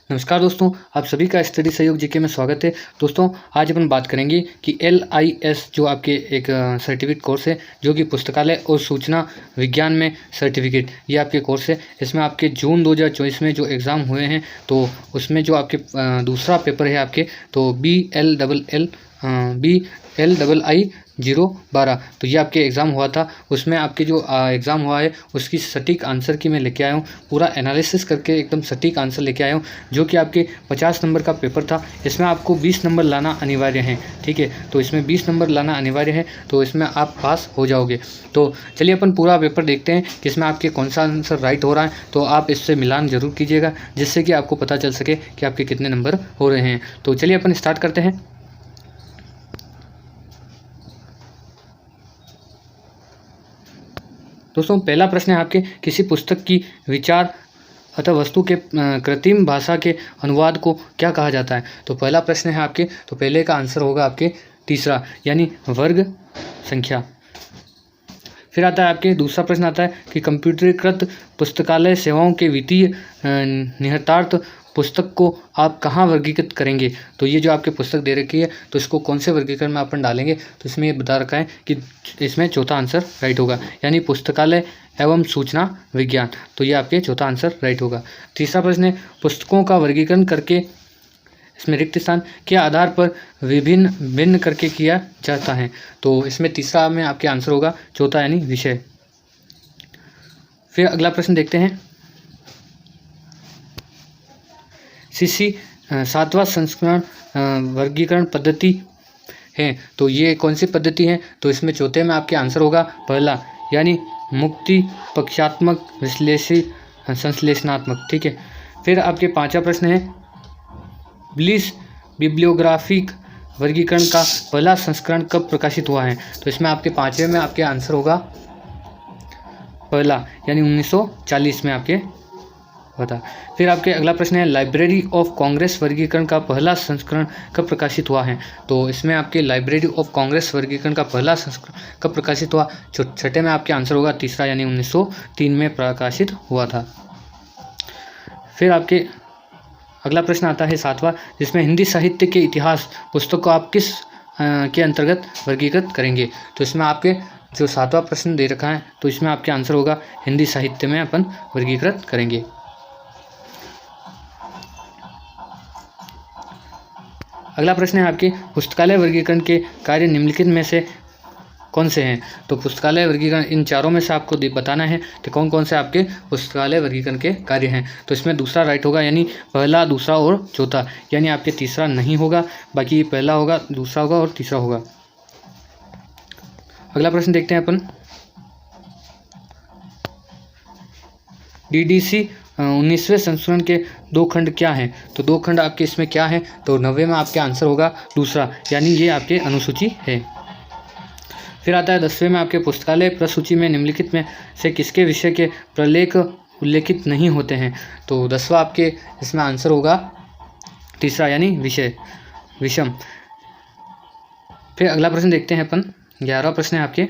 नमस्कार दोस्तों, आप सभी का स्टडी सहयोग जीके में स्वागत है। दोस्तों, आज अपन बात करेंगे कि LIS जो आपके एक सर्टिफिकेट कोर्स है, जो कि पुस्तकालय और सूचना विज्ञान में सर्टिफिकेट, ये आपके कोर्स है। इसमें आपके जून 2024 में जो एग्ज़ाम हुए हैं, तो उसमें जो आपके दूसरा पेपर है आपके, तो BLII-012, तो ये आपके एग्ज़ाम हुआ था। उसमें आपके जो एग्ज़ाम हुआ है उसकी सटीक आंसर की मैं लेके आया हूँ, पूरा एनालिसिस करके एकदम सटीक आंसर लेके आया हूँ, जो कि आपके 50 नंबर का पेपर था। इसमें आपको 20 नंबर लाना अनिवार्य है, ठीक है। तो इसमें 20 नंबर लाना अनिवार्य है, तो इसमें आप पास हो जाओगे। तो चलिए अपन पूरा पेपर देखते हैं कि इसमें आपके कौन सा आंसर राइट हो रहा है। तो आप इससे मिलान ज़रूर कीजिएगा, जिससे कि आपको पता चल सके कि आपके कितने नंबर हो रहे हैं। तो चलिए अपन स्टार्ट करते हैं। दोस्तों, पहला प्रश्न है आपके, किसी पुस्तक की विचार अथवा वस्तु के कृत्रिम भाषा के अनुवाद को क्या कहा जाता है। तो पहला प्रश्न है आपके, तो पहले का आंसर होगा आपके तीसरा, यानी वर्ग संख्या। फिर आता है आपके दूसरा प्रश्न आता है कि कंप्यूटरीकृत पुस्तकालय सेवाओं के वित्तीय निहितार्थ पुस्तक को आप कहाँ वर्गीकृत करेंगे। तो ये जो आपके पुस्तक दे रखी है, तो इसको कौन से वर्गीकरण में अपन डालेंगे। तो इसमें ये बता रखा है कि इसमें चौथा आंसर राइट होगा, यानी पुस्तकालय एवं सूचना विज्ञान। तो ये आपके चौथा आंसर राइट होगा। तीसरा प्रश्न है, पुस्तकों का वर्गीकरण करके इसमें रिक्त स्थान के आधार पर भिन्न करके किया जाता है। तो इसमें तीसरा में आपके आंसर होगा चौथा, यानी विषय। फिर अगला प्रश्न देखते हैं, CC 7वां संस्करण वर्गीकरण पद्धति है, तो ये कौन सी पद्धति है। तो इसमें चौथे में आपके आंसर होगा पहला, यानी मुक्ति पक्षात्मक संश्लेषणात्मक, ठीक है। फिर आपके पांचवा प्रश्न है, ब्लिस बिब्लियोग्राफिक वर्गीकरण का पहला संस्करण कब प्रकाशित हुआ है। तो इसमें आपके पांचवें में आपके आंसर होगा पहला, यानी 1940 में आपके होता। फिर आपके अगला प्रश्न है, लाइब्रेरी ऑफ कांग्रेस वर्गीकरण का पहला संस्करण कब प्रकाशित हुआ है। तो इसमें आपके लाइब्रेरी ऑफ कांग्रेस वर्गीकरण का पहला संस्करण कब प्रकाशित हुआ। छठे में आपके आंसर होगा तीसरा, यानी 1903 में प्रकाशित हुआ था। फिर आपके अगला प्रश्न आता है सातवां, जिसमें हिंदी साहित्य के इतिहास पुस्तक को आप किस के अंतर्गत वर्गीकृत करेंगे। तो इसमें आपके जो सातवां प्रश्न दे रखा है, तो इसमें आपके आंसर होगा हिंदी साहित्य में अपन वर्गीकृत करेंगे। अगला प्रश्न है आपके, पुस्तकालय वर्गीकरण के कार्य निम्नलिखित में से कौन से हैं। तो पुस्तकालय वर्गीकरण इन चारों में से आपको बताना है कि कौन कौन से आपके पुस्तकालय वर्गीकरण के कार्य हैं। तो इसमें दूसरा राइट होगा, यानी पहला, दूसरा और चौथा, यानी आपके तीसरा नहीं होगा, बाकी पहला होगा, दूसरा होगा और तीसरा होगा। अगला प्रश्न देखते हैं अपन, DDC 19वें संस्करण के दो खंड क्या हैं। तो दो खंड आपके इसमें क्या है। तो 90 में आपके आंसर होगा दूसरा, यानी ये आपके अनुसूची है। फिर आता है 10वें में आपके, पुस्तकालय प्रसूची में निम्नलिखित में से किसके विषय के प्रलेख उल्लेखित नहीं होते हैं। तो 10वां आपके इसमें आंसर होगा तीसरा, यानी विषय विषम। फिर अगला प्रश्न देखते हैं अपन, 11वां प्रश्न है आपके,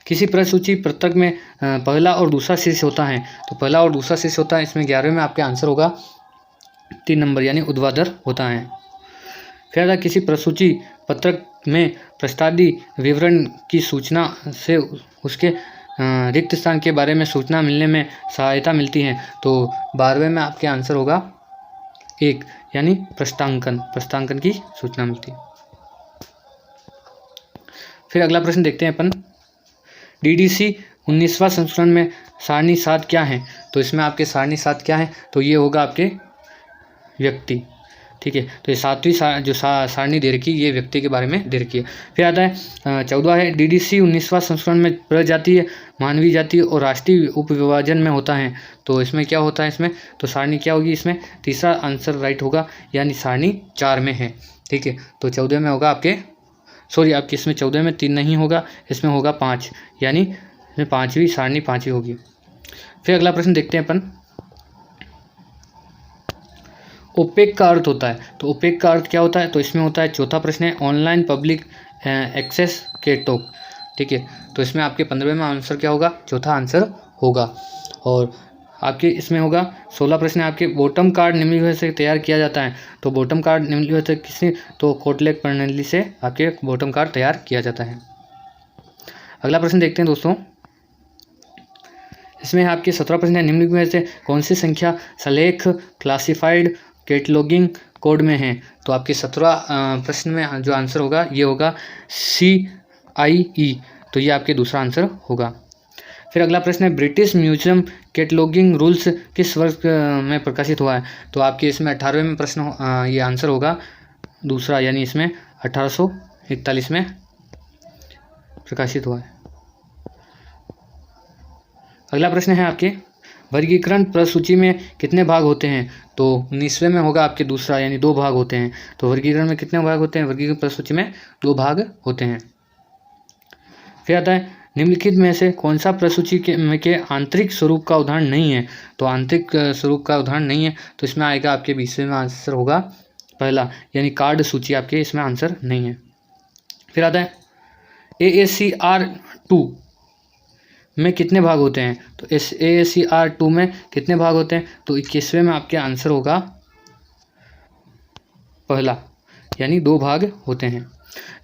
किसी प्रसूची पत्रक में पहला और दूसरा शीर्ष होता है। तो पहला और दूसरा शीर्ष होता है, इसमें 11वें में आपके आंसर होगा 3 नंबर, यानी ऊर्ध्वाधर होता है। फिर आता किसी प्रसूची पत्रक में प्रस्तादी विवरण की सूचना से उसके रिक्त स्थान के बारे में सूचना मिलने में सहायता मिलती है। तो 12वें में आपके आंसर होगा 1, यानी प्रस्तांकन की सूचना मिलती है। फिर अगला प्रश्न देखते हैं अपन, DDC 19वां संस्करण में सारणी 7 क्या है। तो इसमें आपके सारणी 7 क्या है। तो ये होगा आपके व्यक्ति, ठीक है। तो ये 7वीं जो सारणी दे रखी है, ये व्यक्ति के बारे में दे रखी है। फिर आता है 14वां है, DDC 19वां संस्करण में प्रजातीय, मानवीय जाति और राष्ट्रीय उपविभाजन में होता है। तो इसमें क्या होता है इसमें, तो सारणी क्या होगी इसमें, तीसरा आंसर राइट होगा, यानी सारणी 4 में है, ठीक है। तो 14 में होगा आपके, सॉरी आपके इसमें 14 में 3 नहीं होगा, इसमें होगा 5, यानी इसमें 5वीं सारणी 5वीं होगी। फिर अगला प्रश्न देखते हैं अपन, ओपेक का अर्थ होता है। तो ओपेक का अर्थ क्या होता है। तो इसमें होता है, चौथा प्रश्न है, ऑनलाइन पब्लिक एक्सेस के टोक, ठीक है। तो इसमें आपके 15वें में आंसर क्या होगा, चौथा आंसर होगा। और आपके इसमें होगा 16 प्रश्न है आपके। बॉटम कार्ड निम्नलिखित से तैयार किया जाता है, तो बॉटम कार्ड निम्नलिखित से किसी तो कोटलेक प्रणाली से आपके बॉटम कार्ड तैयार किया जाता है। अगला प्रश्न देखते हैं दोस्तों, इसमें आपके 17 प्रश्न है। निम्नलिखित में से कौन सी संख्या सलेख क्लासिफाइड कैटलॉगिंग कोड में है, तो आपके 17 प्रश्न में जो आंसर होगा ये होगा CIE, तो ये आपके दूसरा आंसर होगा। फिर अगला प्रश्न है, ब्रिटिश म्यूजियम कैटलॉगिंग रूल्स किस वर्ष में प्रकाशित हुआ है, तो आपके इसमें 18वें में प्रश्न ये आंसर होगा दूसरा, यानी इसमें 1841 में प्रकाशित हुआ है। अगला प्रश्न है आपके, वर्गीकरण प्रसूची में कितने भाग होते हैं, तो 19वें में होगा आपके दूसरा, यानी 2 भाग होते हैं। तो वर्गीकरण में कितने भाग होते हैं, वर्गीकरण प्रसूची में 2 भाग होते हैं। फिर आता है, निम्नलिखित में से कौन सा प्रसूची के आंतरिक स्वरूप का उदाहरण नहीं है, तो आंतरिक स्वरूप का उदाहरण नहीं है, तो इसमें आएगा आपके 20वें में आंसर होगा पहला, यानी कार्ड सूची आपके इसमें आंसर नहीं है। फिर आता है, AACR2 में कितने भाग होते हैं, तो AACR2 में कितने भाग होते हैं, तो 21वें में आपके आंसर होगा पहला, यानी 2 भाग होते हैं।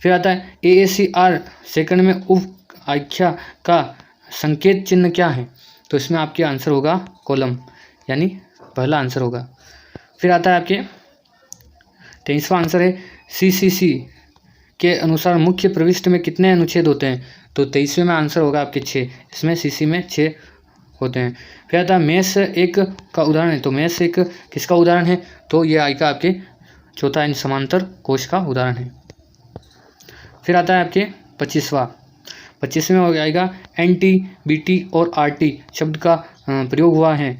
फिर आता है, AACR सेकंड में उप आख्या का संकेत चिन्ह क्या है, तो इसमें आपके आंसर होगा कॉलम, यानी पहला आंसर होगा। फिर आता है आपके 23वां आंसर है, CCC के अनुसार मुख्य प्रविष्ट में कितने अनुच्छेद होते हैं, तो 23वें में आंसर होगा आपके 6, इसमें CC में 6 होते हैं। फिर आता है, मेष 1 का उदाहरण है, तो मेष 1 किसका उदाहरण है, तो ये आएगा आपके चौथा, यानी समांतर कोश का उदाहरण है। फिर आता है आपके 25वें हो जाएगा, NT, BT और RT शब्द का प्रयोग हुआ है,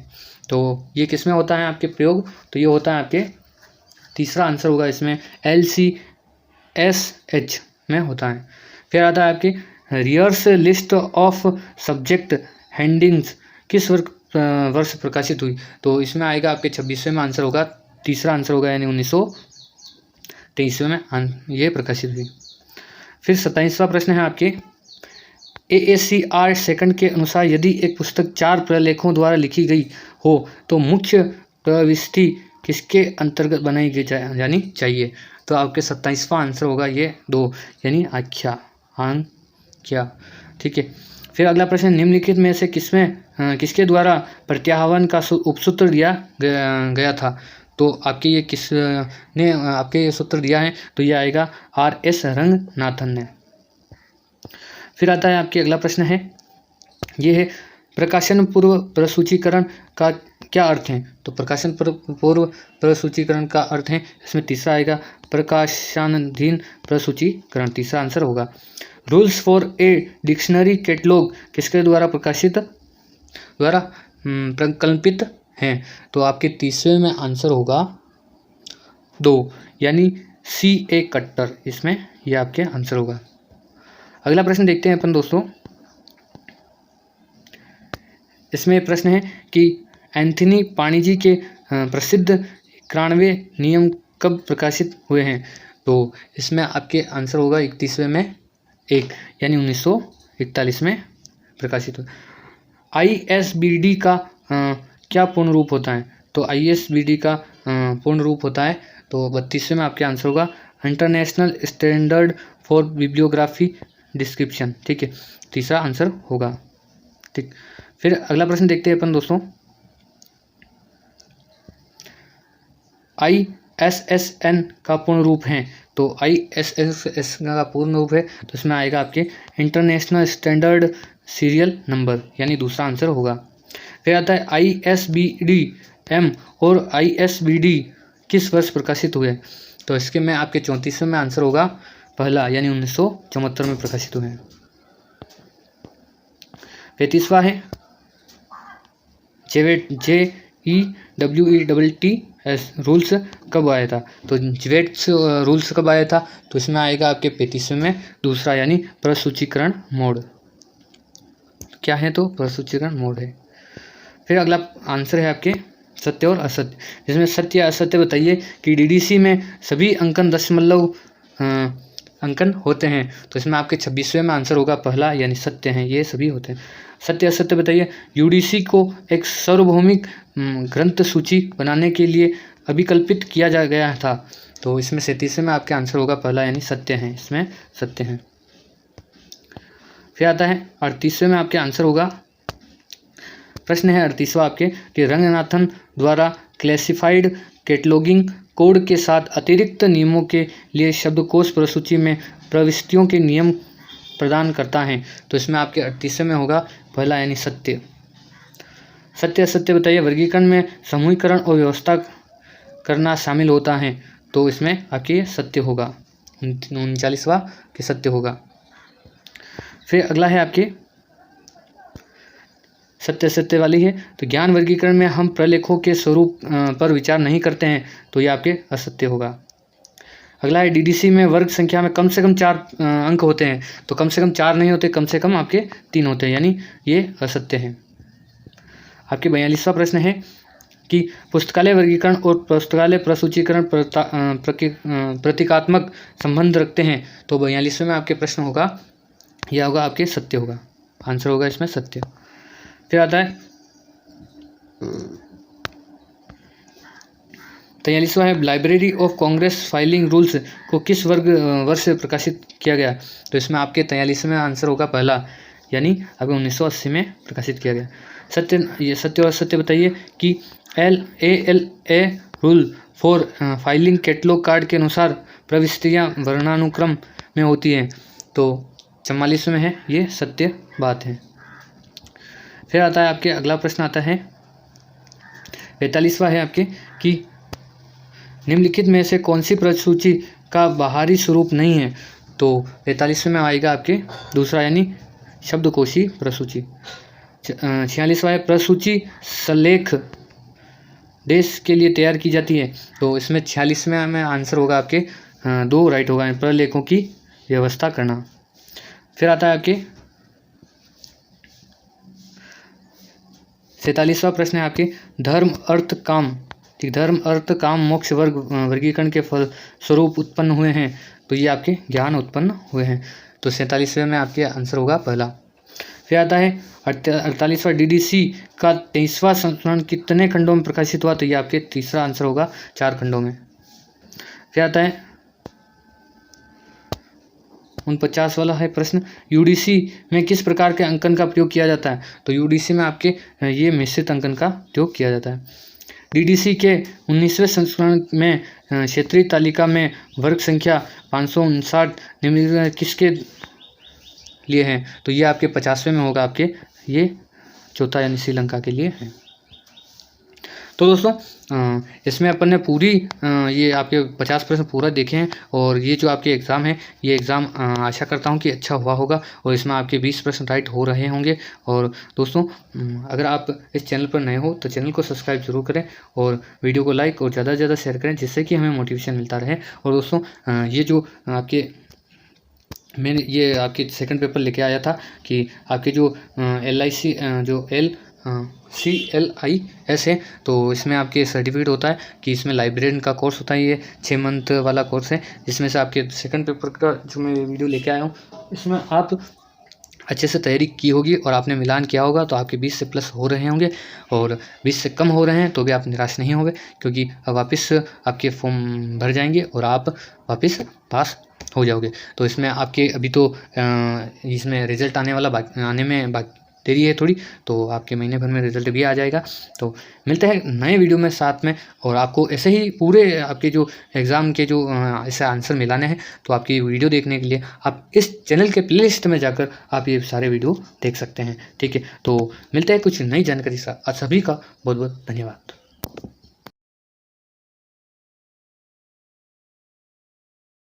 तो ये किस में होता है आपके प्रयोग, तो ये होता है आपके तीसरा आंसर होगा, इसमें LCSH में होता है। फिर आता है आपकी रियर्स लिस्ट ऑफ सब्जेक्ट हेडिंग्स किस वर्ष प्रकाशित हुई, तो इसमें आएगा आपके 26वें में आंसर होगा, तीसरा आंसर होगा, यानी 1923 में ये प्रकाशित हुई। फिर 27वां प्रश्न है आपके, AACR सेकंड के अनुसार यदि एक पुस्तक 4 प्रलेखों द्वारा लिखी गई हो तो मुख्य प्रविष्टि किसके अंतर्गत बनाई जानी चाहिए, तो आपके 27वां आंसर होगा ये 2, यानी आख्या। ठीक है। फिर अगला प्रश्न, निम्नलिखित में से किसके द्वारा प्रत्याह्वान का उपसूत्र दिया गया था, तो आपके ये किस ने आपके ये सूत्र दिया है, तो ये आएगा RS रंगनाथन ने। फिर आता है आपके अगला प्रश्न है, ये है प्रकाशन पूर्व प्रसूचीकरण का क्या अर्थ है, तो प्रकाशन पूर्व प्रसूचीकरण का अर्थ है, इसमें तीसरा आएगा प्रकाशनाधीन प्रसूचीकरण, तीसरा आंसर होगा। Rules for a dictionary catalogue किसके द्वारा प्रकल्पित हैं, तो आपके तीसरे में आंसर होगा 2, यानी CA कट्टर, इसमें यह आपके आंसर होगा। अगला प्रश्न देखते हैं अपन दोस्तों, इसमें प्रश्न है कि एंथनी पाणिजी के प्रसिद्ध 91वें नियम कब प्रकाशित हुए हैं, तो इसमें आपके आंसर होगा 31वें में 1, यानी 1941 में प्रकाशित हुआ। ISBD का क्या पूर्ण रूप होता है, तो ISBD का पूर्ण रूप होता है, तो 32वें में आपके आंसर होगा international standard for bibliography description. ठीक है, तीसरा आंसर होगा। ठीक, फिर अगला प्रश्न देखते हैं अपन दोस्तों, ISSN का पूर्ण रूप है, तो ISSN का पूर्ण रूप है, तो इसमें आएगा आपके इंटरनेशनल स्टैंडर्ड सीरियल नंबर, यानी दूसरा आंसर होगा। फिर आता है ISBD-M और ISBD किस वर्ष प्रकाशित हुए, तो इसके में आपके 34वें में आंसर होगा पहला, यानी 1974 में प्रकाशित हुए हैं। 35वां है JEWETS रूल्स कब आया था, तो JEWETS रूल्स कब आया था, तो इसमें आएगा आपके 35वें में दूसरा, यानी प्रसूचीकरण मोड क्या है, तो प्रसूचीकरण मोड है। फिर अगला आंसर है आपके सत्य और असत्य, जिसमें सत्य या असत्य बताइए कि DDC में सभी अंकन दशमलव अंकन होते हैं। तो इसमें आपके 26वें में आंसर होगा पहला, यानी सत्य हैं, ये सभी होते हैं। सत्य असत्य बताइए। यूडीसी को एक सार्वभौमिक ग्रंथ सूची बनाने के लिए अभिकल्पित किया जा गया था। तो इसमें 37वें में आपके आंसर होगा पहला, यानी सत्य हैं, इसमें सत्य हैं। फिर आता है 38वें में आपके आंसर होगा, प्रश्न है 38वां आपके कि रंगनाथन द्वारा क्लासिफाइड कैटलॉगिंग कोड के साथ अतिरिक्त नियमों के लिए शब्दकोश प्रसूची में प्रविष्टियों के नियम प्रदान करता है। तो इसमें आपके 38वें में होगा पहला, यानी सत्य। सत्य असत्य बताइए। वर्गीकरण में समूहीकरण और व्यवस्था करना शामिल होता है। तो इसमें आपके सत्य होगा, 39वां कि सत्य होगा। फिर अगला है आपके सत्य असत्य वाली है। तो ज्ञान वर्गीकरण में हम प्रलेखों के स्वरूप पर विचार नहीं करते हैं। तो ये आपके असत्य होगा। अगला है डीडीसी में वर्ग संख्या में कम से कम 4 अंक होते हैं। तो कम से कम 4 नहीं होते, कम से कम आपके 3 होते हैं, यानी ये असत्य है। आपके 42वां प्रश्न है कि पुस्तकालय वर्गीकरण और पुस्तकालय प्रसूचीकरण प्रतीकात्मक संबंध रखते हैं। तो 42वें में आपके प्रश्न होगा, यह होगा आपके सत्य होगा, आंसर होगा इसमें सत्य। फिर आता है 43वां है library of Congress filing rules को किस वर्ष से प्रकाशित किया गया। तो इसमें आपके 43वें आंसर होगा पहला, यानी अभी 1980 में प्रकाशित किया गया। ये सत्य और सत्य बताइए कि LALA rule for filing catalogue card के अनुसार प्रविष्टियाँ वर्णानुक्रम में होती हैं। तो 44वें में है, ये सत्य बात है। फिर आता है आपके अगला प्रश्न आता है 45वां है आपके कि निम्नलिखित में से कौन सी प्रसूची का बाहरी स्वरूप नहीं है। तो 45वें में आएगा आपके दूसरा, यानी शब्दकोशी प्रसूची। 46वां है प्रसूची सलेख देश के लिए तैयार की जाती है। तो इसमें 46वें में आंसर होगा आपके 2 राइट होगा, प्रलेखों की व्यवस्था करना। फिर आता है आपके 47वां प्रश्न है आपके धर्म अर्थ काम, ठीक, धर्म अर्थ काम मोक्ष वर्गीकरण के फल स्वरूप उत्पन्न हुए हैं। तो ये आपके ज्ञान उत्पन्न हुए हैं। तो 47वें में आपके आंसर होगा पहला। फिर आता है 48वां डीडीसी का 23वां संस्करण कितने खंडों में प्रकाशित हुआ। तो ये आपके तीसरा आंसर होगा, 4 खंडों में। फिर आता है 49 वाला है प्रश्न, यूडीसी में किस प्रकार के अंकन का प्रयोग किया जाता है। तो यूडीसी में आपके ये मिश्रित अंकन का प्रयोग किया जाता है। डीडीसी के 19वें संस्करण में क्षेत्रीय तालिका में वर्ग संख्या 559 निम्नलिखित किसके लिए है। तो ये आपके 50वें में होगा, आपके ये चौथा, यानी श्रीलंका के लिए है। तो दोस्तों इसमें अपन ने पूरी ये आपके 50 प्रश्न पूरा देखे हैं। और ये जो आपके एग्ज़ाम है, ये एग्ज़ाम आशा करता हूँ कि अच्छा हुआ होगा और इसमें आपके 20 प्रश्न राइट हो रहे होंगे। और दोस्तों अगर आप इस चैनल पर नए हो तो चैनल को सब्सक्राइब जरूर करें और वीडियो को लाइक और ज़्यादा से ज़्यादा शेयर करें, जिससे कि हमें मोटिवेशन मिलता रहे। और दोस्तों ये जो आपके मैंने ये आपके सेकंड पेपर लेके आया था कि आपके जो LIC जो CLIS है, तो इसमें आपके सर्टिफिकेट होता है कि इसमें लाइब्रेरियन का कोर्स होता है। ये 6 मंथ वाला कोर्स है, जिसमें से आपके सेकंड पेपर का जो मैं वीडियो लेके आया हूँ, इसमें आप अच्छे से तैयारी की होगी और आपने मिलान किया होगा तो आपके 20 से प्लस हो रहे होंगे। और 20 से कम हो रहे हैं तो भी आप निराश नहीं होंगे, क्योंकि अब वापस आपके फॉर्म भर जाएंगे और आप वापस पास हो जाओगे। तो इसमें आपके अभी तो इसमें रिज़ल्ट आने में देरी है थोड़ी, तो आपके महीने भर में रिज़ल्ट भी आ जाएगा। तो मिलते हैं नए वीडियो में साथ में। और आपको ऐसे ही पूरे आपके जो एग्ज़ाम के जो ऐसे आंसर मिलाने हैं, तो आपकी वीडियो देखने के लिए आप इस चैनल के प्लेलिस्ट में जाकर आप ये सारे वीडियो देख सकते हैं, ठीक है। तो मिलते हैं कुछ नई जानकारी के साथ। सभी का बहुत बहुत धन्यवाद।